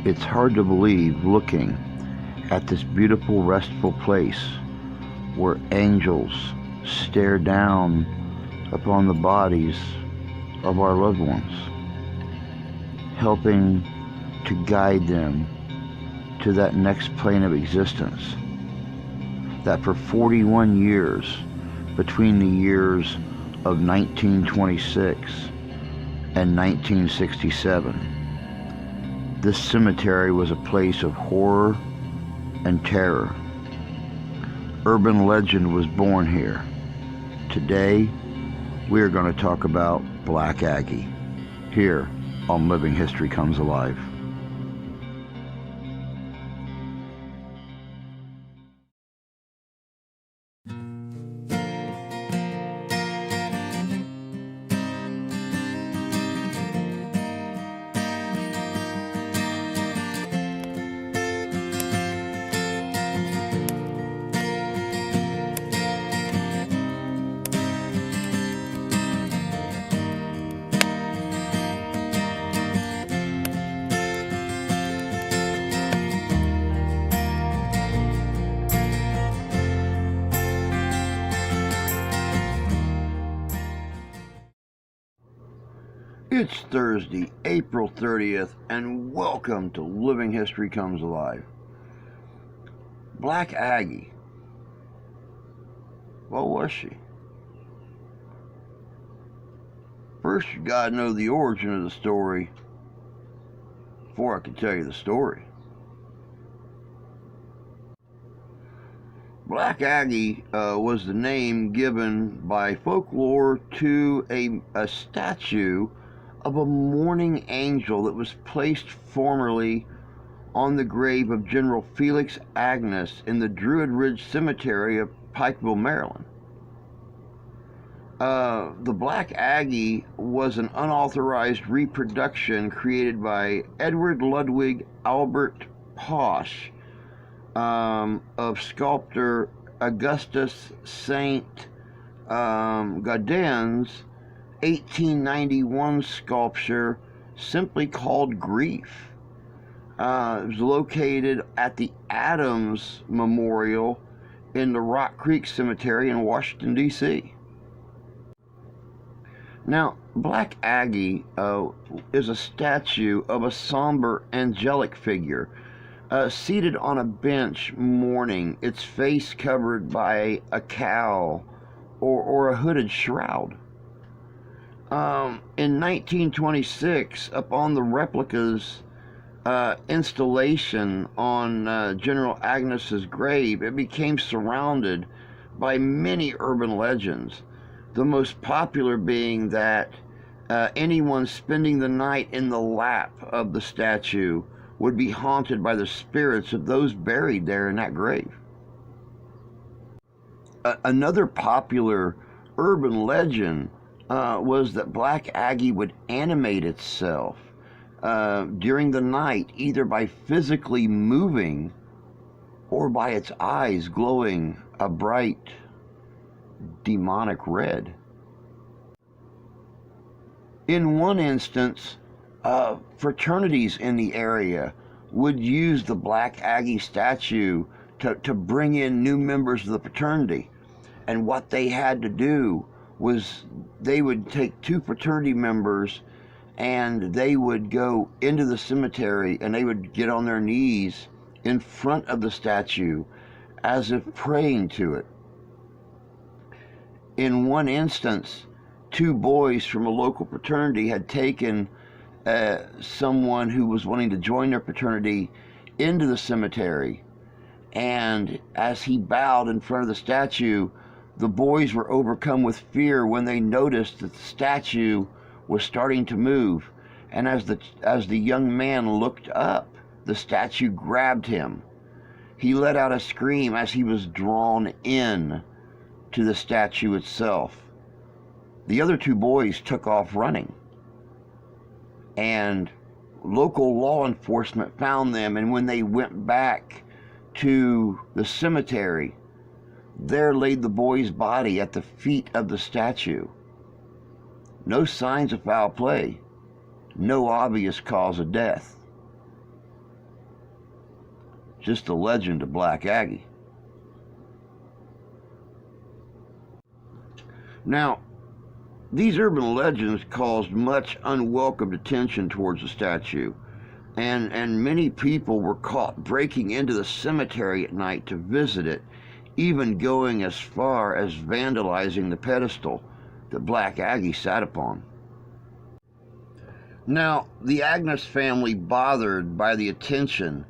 It's hard to believe looking at this beautiful, restful place where angels stare down upon the bodies of our loved ones, helping to guide them to that next plane of existence. That for 41 years, between the years of 1926 and 1967, this cemetery was a place of horror and terror. Urban legend was born here. Today, we are going to talk about Black Aggie, here on Living History Comes Alive. It's Thursday, April 30th, and welcome to Living History Comes Alive. Black Aggie. What was she? First, you gotta know the origin of the story before I can tell you the story. Black Aggie was the name given by folklore to a statue of a mourning angel that was placed formerly on the grave of General Black Agnes in the Druid Ridge Cemetery of Pikeville, Maryland. The Black Aggie was an unauthorized reproduction created by Edward Ludwig Albert Posch of sculptor Augustus Saint Gaudens' 1891 sculpture simply called Grief. It was located at the Adams Memorial in the Rock Creek Cemetery in Washington, D.C. Now, Black Aggie is a statue of a somber angelic figure seated on a bench mourning, its face covered by a cowl or a hooded shroud. In 1926, upon the replica's installation on General Agnes's grave, it became surrounded by many urban legends, the most popular being that anyone spending the night in the lap of the statue would be haunted by the spirits of those buried there in that grave. Another popular urban legend was that Black Aggie would animate itself during the night, either by physically moving or by its eyes glowing a bright demonic red. In one instance, fraternities in the area would use the Black Aggie statue to bring in new members of the fraternity. And what they had to do was they would take two fraternity members and they would go into the cemetery and they would get on their knees in front of the statue as if praying to it. In one instance, two boys from a local fraternity had taken someone who was wanting to join their fraternity into the cemetery, and as he bowed in front of the statue, the boys were overcome with fear when they noticed that the statue was starting to move, and as the young man looked up, the statue grabbed him. He let out a scream as he was drawn in to the statue itself. The other two boys took off running, and local law enforcement found them, and when they went back to the cemetery, there laid the boy's body at the feet of the statue. No signs of foul play, no obvious cause of death. just the legend of Black Aggie. Now, these urban legends caused much unwelcome attention towards the statue, and many people were caught breaking into the cemetery at night to visit it, even going as far as vandalizing the pedestal that Black Aggie sat upon. Now, the Agnes family, bothered by the attention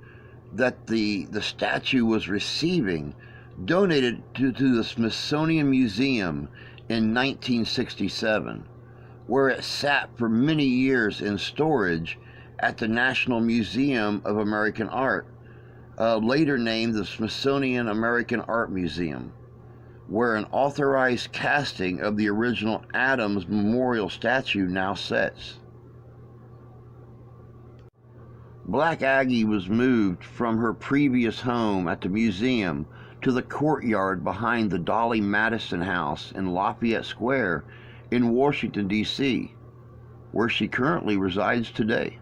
that the statue was receiving, donated to the Smithsonian Museum in 1967, where it sat for many years in storage at the National Museum of American Art, later named the Smithsonian American Art Museum, where an authorized casting of the original Adams memorial statue now sits. Black Aggie was moved from her previous home at the museum to the courtyard behind the Dolly Madison House in Lafayette Square in Washington, D.C., where she currently resides today.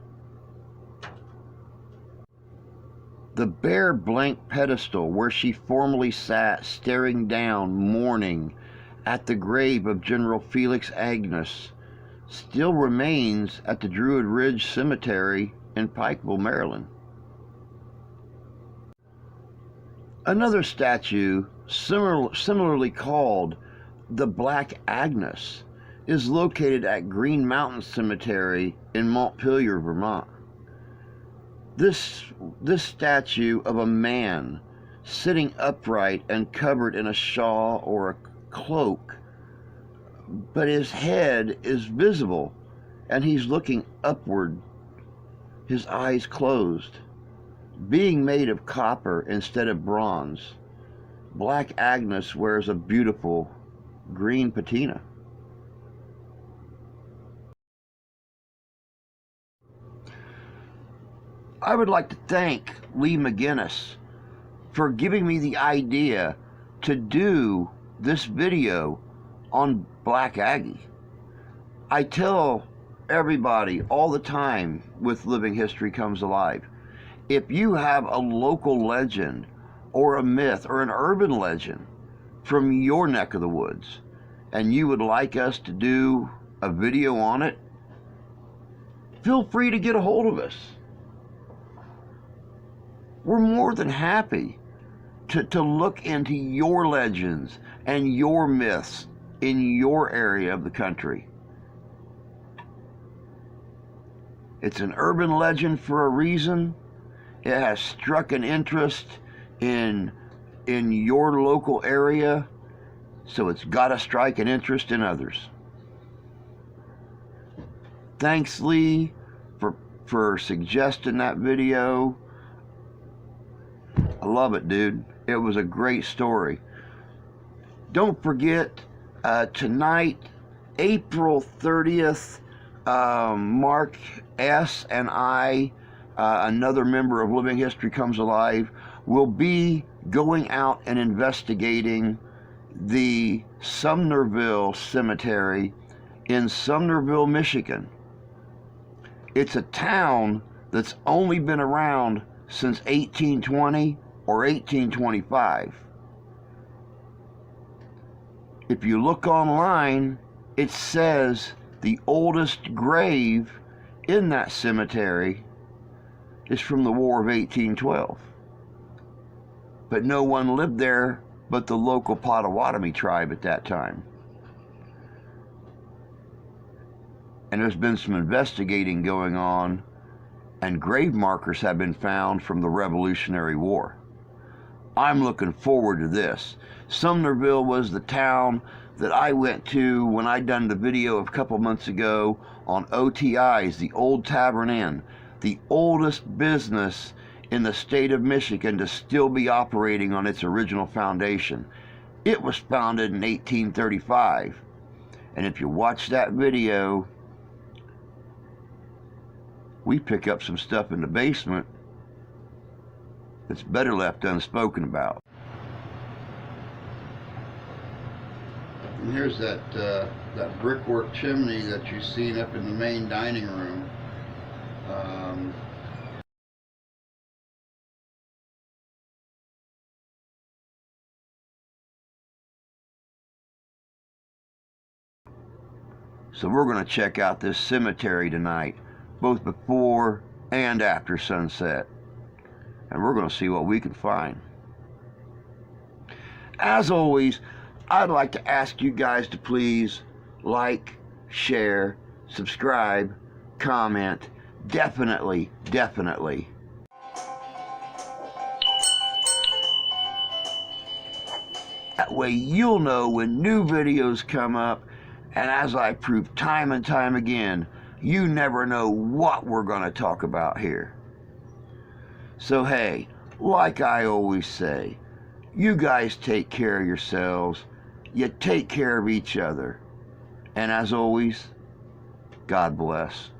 The bare blank pedestal where she formerly sat staring down, mourning, at the grave of General Felix Agnes still remains at the Druid Ridge Cemetery in Pikeville, Maryland. Another statue, similarly called the Black Agnes, is located at Green Mountain Cemetery in Montpelier, Vermont. This statue of a man sitting upright and covered in a shawl or a cloak, but his head is visible and he's looking upward, his eyes closed. Being made of copper instead of bronze, Black Agnes wears a beautiful green patina. I would like to thank Lee McGinnis for giving me the idea to do this video on Black Aggie. I tell everybody all the time with Living History Comes Alive, if you have a local legend or a myth or an urban legend from your neck of the woods and you would like us to do a video on it, feel free to get a hold of us. We're more than happy to look into your legends and your myths in your area of the country. It's an urban legend for a reason. It has struck an interest in your local area, so it's got to strike an interest in others. Thanks, Lee, for suggesting that video. I love it, dude. It was a great story. Don't forget, tonight, April 30th, Mark S. and I, another member of Living History Comes Alive, will be going out and investigating the Sumnerville Cemetery in Sumnerville, Michigan. It's a town that's only been around since 1820 or 1825. If you look online, it says the oldest grave in that cemetery is from the War of 1812. But no one lived there but the local Potawatomi tribe at that time. And there's been some investigating going on, and grave markers have been found from the Revolutionary War. I'm looking forward to this. Sumnerville was the town that I went to when I done the video a couple months ago on OTI's, the Old Tavern Inn, the oldest business in the state of Michigan to still be operating on its original foundation. It was founded in 1835. And if you watch that video, we pick up some stuff in the basement that's better left unspoken about. And here's that brickwork chimney that you've seen up in the main dining room. So we're going to check out this cemetery tonight, both before and after sunset. And we're going to see what we can find. As always, I'd like to ask you guys to please like, share, subscribe, comment. Definitely, definitely. That way you'll know when new videos come up, and as I prove time and time again, you never know what we're going to talk about here. So hey, like I always say, you guys take care of yourselves, you take care of each other, and as always, God bless.